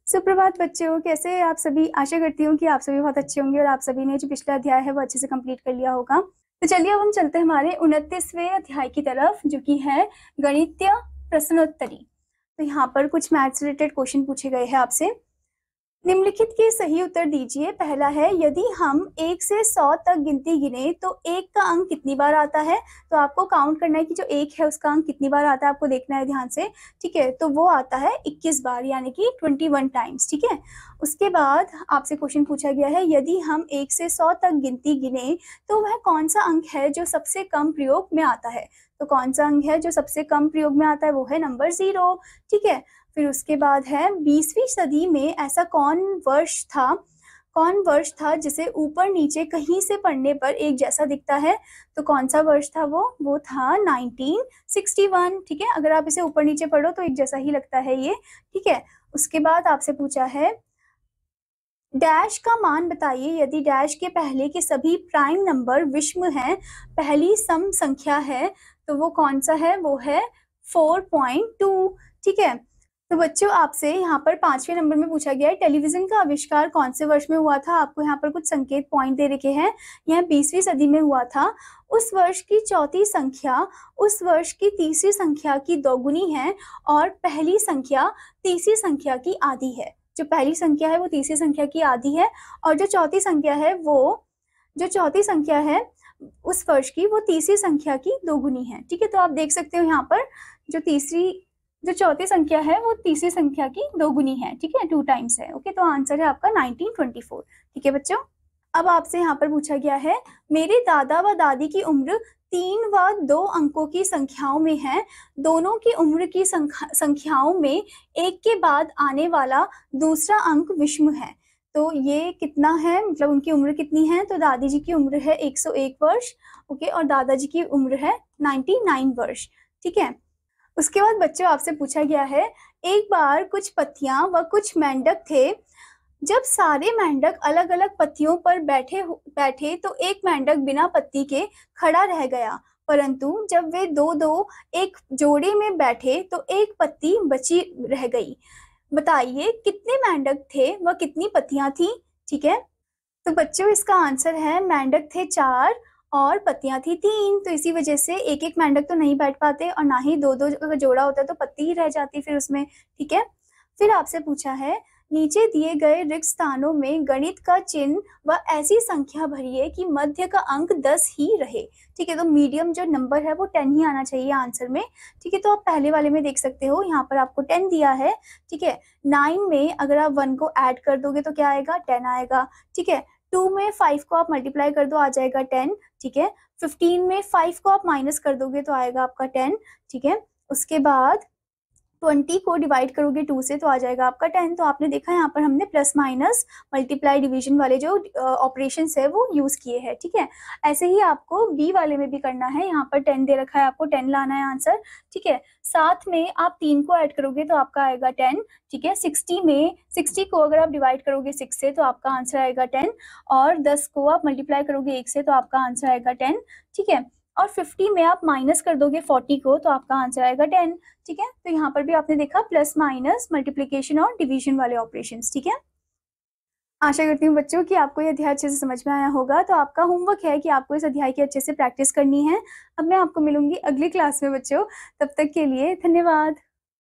सुप्रभात बच्चों, कैसे हैं आप सभी। आशा करती हूँ कि आप सभी बहुत अच्छे होंगे और आप सभी ने जो पिछला अध्याय है वो अच्छे से कंप्लीट कर लिया होगा। तो चलिए अब हम चलते हैं हमारे 29वें अध्याय की तरफ, जो कि है गणितीय प्रश्नोत्तरी। तो यहाँ पर कुछ मैथ्स रिलेटेड क्वेश्चन पूछे गए हैं आपसे। निम्नलिखित के सही उत्तर दीजिए। पहला है, यदि हम 1 से 100 तक गिनती गिने तो 1 का अंक कितनी बार आता है। तो आपको काउंट करना है कि जो 1 है उसका अंक कितनी बार आता है, आपको देखना है ध्यान से। ठीक है, तो वो आता है 21 बार, यानी कि 21 टाइम्स। ठीक है, उसके बाद आपसे क्वेश्चन पूछा गया है, यदि हम 1 से 100 तक गिनती गिने तो वह कौन सा अंक है जो सबसे कम प्रयोग में आता है। तो कौन सा अंक है जो सबसे कम प्रयोग में आता है, वो है नंबर 0। ठीक है, फिर उसके बाद है, 20वीं सदी में ऐसा कौन वर्ष था जिसे ऊपर नीचे कहीं से पढ़ने पर एक जैसा दिखता है। तो कौन सा वर्ष था वो था 1961। ठीक है, अगर आप इसे ऊपर नीचे पढ़ो तो एक जैसा ही लगता है ये। ठीक है, उसके बाद आपसे पूछा है, डैश का मान बताइए यदि डैश के पहले के सभी प्राइम नंबर विषम हैं, पहली सम संख्या है, तो वो कौन सा है, वो है 4.2। ठीक है, तो बच्चों आपसे यहाँ पर 5वें नंबर में पूछा गया है, टेलीविजन का आविष्कार कौन से वर्ष में हुआ था। आपको यहाँ पर कुछ संकेत पॉइंट दे रखे हैं। यह 20वीं सदी में हुआ था। उस वर्ष की चौथी संख्या उस वर्ष की तीसरी संख्या की दोगुनी है और पहली संख्या तीसरी संख्या की आधी है। जो पहली संख्या है वो तीसरी संख्या की आधी है, और जो चौथी संख्या है उस वर्ष की, वो तीसरी संख्या की दोगुनी है। ठीक है, तो आप देख सकते हो यहाँ पर जो चौथी संख्या है वो तीसरी संख्या की दोगुनी है। ठीक है, 2 टाइम्स है। ओके, तो आंसर है आपका 1924। ठीक है बच्चों, अब आपसे यहाँ पर पूछा गया है, मेरे दादा व दादी की उम्र 3 व 2 अंकों की संख्याओं में है। दोनों की उम्र की संख्याओं में एक के बाद आने वाला दूसरा अंक विषम है। तो ये कितना है, मतलब उनकी उम्र कितनी है। तो दादी जी की उम्र है 101 वर्ष। ओके, और दादाजी की उम्र है 99 वर्ष। ठीक है, उसके बाद बच्चों आपसे पूछा गया है, एक बार कुछ पत्तियां व कुछ मेंढक थे। जब सारे मेंढक अलग अलग पत्तियों पर बैठे तो एक मेंढक बिना पत्ती के खड़ा रह गया, परंतु जब वे दो एक जोड़े में बैठे तो एक पत्ती बची रह गई। बताइए कितने मेंढक थे व कितनी पत्तियां थी। ठीक है, तो बच्चों इसका आंसर है, मेंढक थे 4 और पत्तियां थी 3। तो इसी वजह से एक एक मेंढक तो नहीं बैठ पाते, और ना ही दो का जोड़ा होता तो पत्ती ही रह जाती फिर उसमें। ठीक है, फिर आपसे पूछा है, नीचे दिए गए रिक्त स्थानों में गणित का चिन्ह व ऐसी संख्या भरिए कि मध्य का अंक 10 ही रहे। ठीक है, तो मीडियम जो नंबर है वो 10 ही आना चाहिए आंसर में। ठीक है, तो आप पहले वाले में देख सकते हो, यहाँ पर आपको 10 दिया है। ठीक है, 9 में अगर आप 1 को ऐड कर दोगे तो क्या आएगा, 10 आएगा। ठीक है, 2 में 5 को आप मल्टीप्लाई कर दो, आ जाएगा 10। ठीक है, 15 में 5 को आप माइनस कर दोगे तो आएगा आपका 10। ठीक है, उसके बाद 20 को डिवाइड करोगे 2 से तो आ जाएगा आपका 10। तो आपने देखा यहाँ पर हमने प्लस माइनस मल्टीप्लाई डिवीजन वाले जो ऑपरेशंस है वो यूज किए हैं। ठीक है, ऐसे ही आपको बी वाले में भी करना है। यहाँ पर 10 दे रखा है, आपको 10 लाना है आंसर। ठीक है, 7 में आप 3 को ऐड करोगे तो आपका आएगा 10। ठीक है, 60 को अगर आप डिवाइड करोगे 6 से तो आपका आंसर आएगा 10, और 10 को आप मल्टीप्लाई करोगे 1 से तो आपका आंसर आएगा 10। ठीक है, और 50 में आप माइनस कर दोगे 40 को तो आपका आंसर आएगा 10। ठीक है, तो यहाँ पर भी आपने देखा प्लस माइनस मल्टीप्लिकेशन और डिवीजन वाले ऑपरेशंस। ठीक है, आशा करती हूँ बच्चों कि आपको ये अध्याय अच्छे से समझ में आया होगा। तो आपका होमवर्क है कि आपको इस अध्याय की अच्छे से प्रैक्टिस करनी है। अब मैं आपको मिलूंगी अगली क्लास में बच्चों, तब तक के लिए धन्यवाद।